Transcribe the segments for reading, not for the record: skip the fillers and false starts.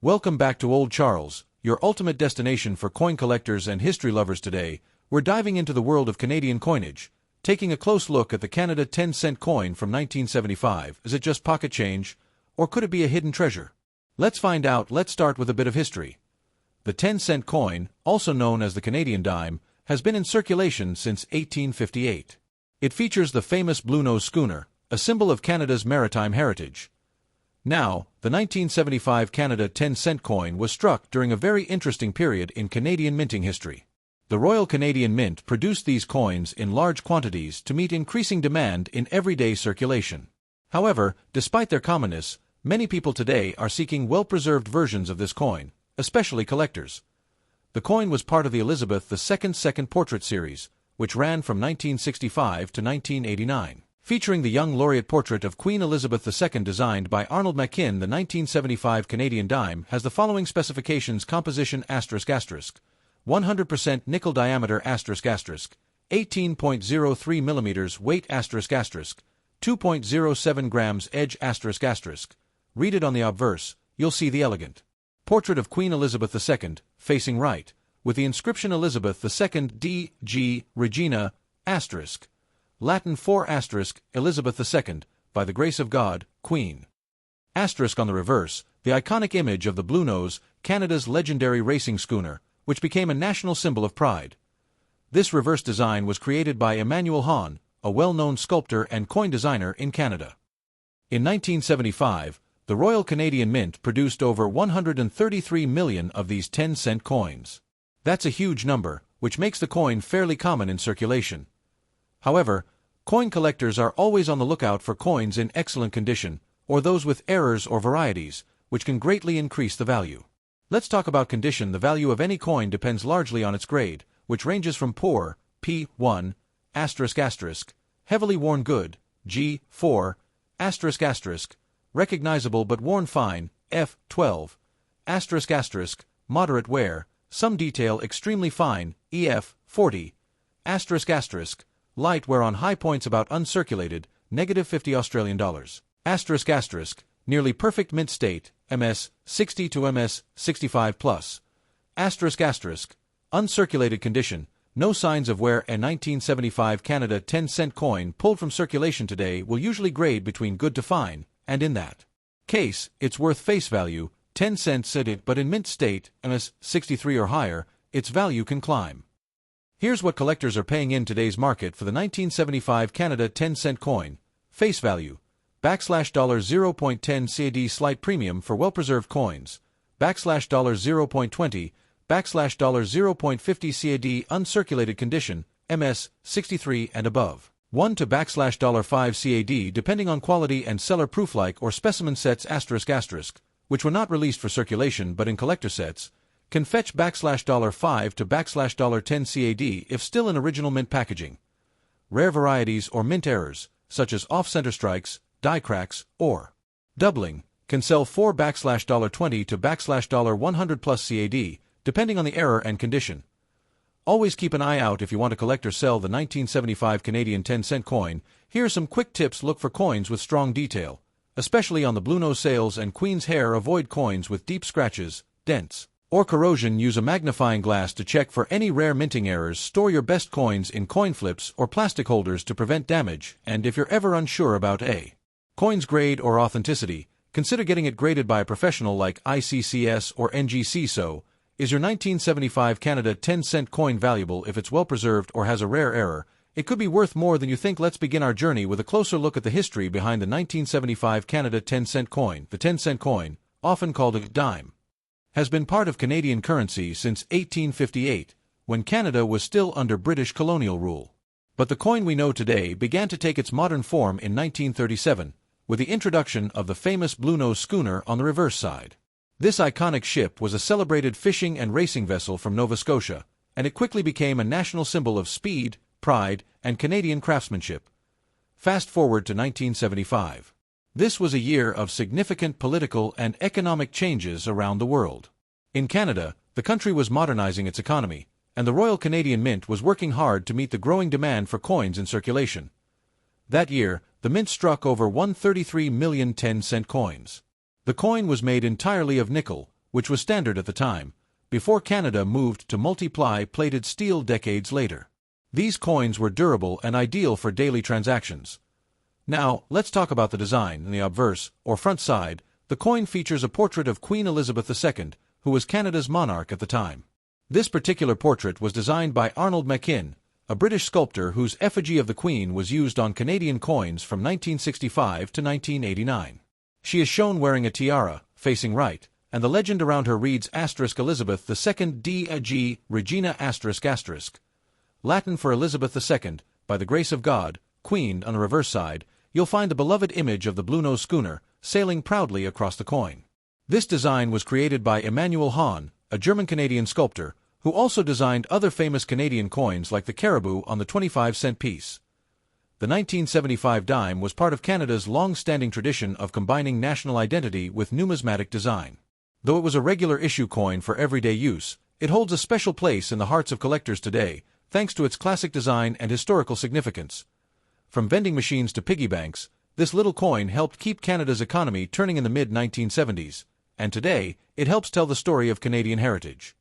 Welcome back to Old Charles, your ultimate destination for coin collectors and history lovers. Today, we're diving into the world of Canadian coinage, taking a close look at the Canada 10-cent coin from 1975. Is it just pocket change, or could it be a hidden treasure? Let's find out. Let's start with a bit of history. The 10-cent coin, also known as the Canadian dime, has been in circulation since 1858. It features the famous Bluenose schooner, a symbol of Canada's maritime heritage. Now, the 1975 Canada 10-cent coin was struck during a very interesting period in Canadian minting history. The Royal Canadian Mint produced these coins in large quantities to meet increasing demand in everyday circulation. However, despite their commonness, many people today are seeking well-preserved versions of this coin, especially collectors. The coin was part of the Elizabeth II's Second Portrait series, which ran from 1965 to 1989. Featuring the young laureate portrait of Queen Elizabeth II designed by Arnold Machin. The 1975 Canadian dime has the following specifications: composition ***, 100% nickel diameter ***, 18.03 mm weight ***, 2.07 grams edge ***. Read it on the obverse, you'll see the elegant portrait of Queen Elizabeth II, facing right, with the inscription Elizabeth II D.G. Regina ***. Latin 4 ** Elizabeth II, by the grace of God, Queen. ** On the reverse, the iconic image of the Bluenose, Canada's legendary racing schooner, which became a national symbol of pride. This reverse design was created by Emmanuel Hahn, a well-known sculptor and coin designer in Canada. In 1975, the Royal Canadian Mint produced over 133 million of these 10-cent coins. That's a huge number, which makes the coin fairly common in circulation. However, coin collectors are always on the lookout for coins in excellent condition, or those with errors or varieties, which can greatly increase the value. Let's talk about condition. The value of any coin depends largely on its grade, which ranges from poor, P1, ***, heavily worn good, G4, ***, recognizable but worn fine, F12, ***, moderate wear, some detail extremely fine, EF40, ***, light wear on high points about uncirculated, -50 Australian dollars. ***, nearly perfect mint state, MS 60 to MS 65 plus. Uncirculated condition, no signs of wear. A 1975 Canada 10-cent coin pulled from circulation today will usually grade between good to fine, and in that case, it's worth face value, 10 cents at it, but in mint state, MS 63 or higher, its value can climb. Here's what collectors are paying in today's market for the 1975 Canada 10-cent coin. Face value, $0.10 CAD. Slight premium for well-preserved coins, $0.20, $0.50 CAD. Uncirculated condition, MS 63 and above. 1 to $5 CAD depending on quality and seller proof. Like or specimen sets ***, which were not released for circulation but in collector sets, can fetch $5 to $10 CAD if still in original mint packaging. Rare varieties or mint errors, such as off-center strikes, die cracks, or doubling, can sell $4 to $100 plus CAD, depending on the error and condition. Always keep an eye out if you want to collect or sell the 1975 Canadian 10-cent coin. Here are some quick tips. Look for coins with strong detail, especially on the Bluenose sails and Queen's hair. Avoid coins with deep scratches, dents, or corrosion. Use a magnifying glass to check for any rare minting errors. Store your best coins in coin flips or plastic holders to prevent damage. And if you're ever unsure about a coin's grade or authenticity, consider getting it graded by a professional like ICCS or NGC. So, is your 1975 Canada 10-cent coin valuable? If it's well-preserved or has a rare error, it could be worth more than you think. Let's begin our journey with a closer look at the history behind the 1975 Canada 10-cent coin. The 10-cent coin, often called a dime, has been part of Canadian currency since 1858, when Canada was still under British colonial rule. But the coin we know today began to take its modern form in 1937, with the introduction of the famous Bluenose schooner on the reverse side. This iconic ship was a celebrated fishing and racing vessel from Nova Scotia, and it quickly became a national symbol of speed, pride, and Canadian craftsmanship. Fast forward to 1975. This was a year of significant political and economic changes around the world. In Canada, the country was modernizing its economy, and the Royal Canadian Mint was working hard to meet the growing demand for coins in circulation. That year, the mint struck over 133 million 10-cent coins. The coin was made entirely of nickel, which was standard at the time, before Canada moved to multiply plated steel decades later. These coins were durable and ideal for daily transactions. Now, let's talk about the design. In the obverse, or front side, the coin features a portrait of Queen Elizabeth II, who was Canada's monarch at the time. This particular portrait was designed by Arnold Machin, a British sculptor whose effigy of the Queen was used on Canadian coins from 1965 to 1989. She is shown wearing a tiara, facing right, and the legend around her reads Elizabeth II D.G. Regina ***, Latin for Elizabeth II, by the grace of God, Queen. On the reverse side, you'll find the beloved image of the Bluenose schooner, sailing proudly across the coin. This design was created by Emmanuel Hahn, a German-Canadian sculptor, who also designed other famous Canadian coins like the caribou on the 25-cent piece. The 1975 dime was part of Canada's long-standing tradition of combining national identity with numismatic design. Though it was a regular issue coin for everyday use, it holds a special place in the hearts of collectors today, thanks to its classic design and historical significance. From vending machines to piggy banks, this little coin helped keep Canada's economy turning in the mid-1970s, and today, it helps tell the story of Canadian heritage.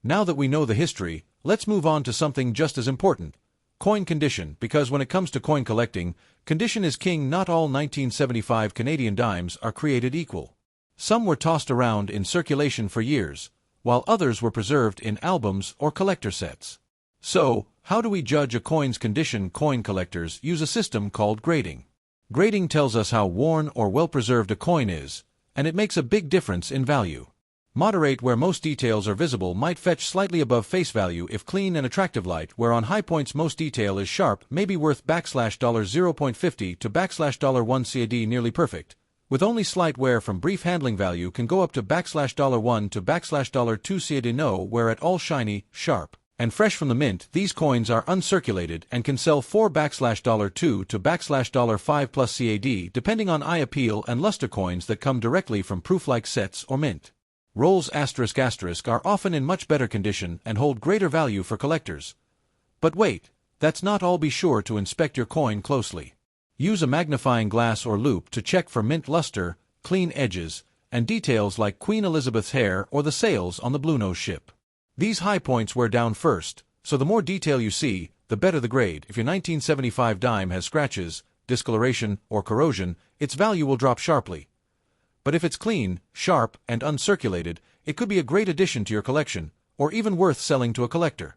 Now that we know the history, let's move on to something just as important: coin condition, because when it comes to coin collecting, condition is king. Not all 1975 Canadian dimes are created equal. Some were tossed around in circulation for years, while others were preserved in albums or collector sets. So, how do we judge a coin's condition? Coin collectors use a system called grading. Grading tells us how worn or well-preserved a coin is, and it makes a big difference in value. Moderate, where most details are visible, might fetch slightly above face value if clean and attractive. Light, where on high points most detail is sharp, may be worth $0.50 to $1 CAD. Nearly perfect, with only slight wear from brief handling, value can go up to $1 to $2 CAD. No wear at all, shiny, sharp, and fresh from the mint. These coins are uncirculated and can sell for $2 to $5 CAD, depending on eye appeal and luster. Coins that come directly from proof-like sets or mint rolls *** are often in much better condition and hold greater value for collectors. But wait, that's not all. Be sure to inspect your coin closely. Use a magnifying glass or loupe to check for mint luster, clean edges, and details like Queen Elizabeth's hair or the sails on the Bluenose ship. These high points wear down first, so the more detail you see, the better the grade. If your 1975 dime has scratches, discoloration, or corrosion, its value will drop sharply. But if it's clean, sharp, and uncirculated, it could be a great addition to your collection, or even worth selling to a collector.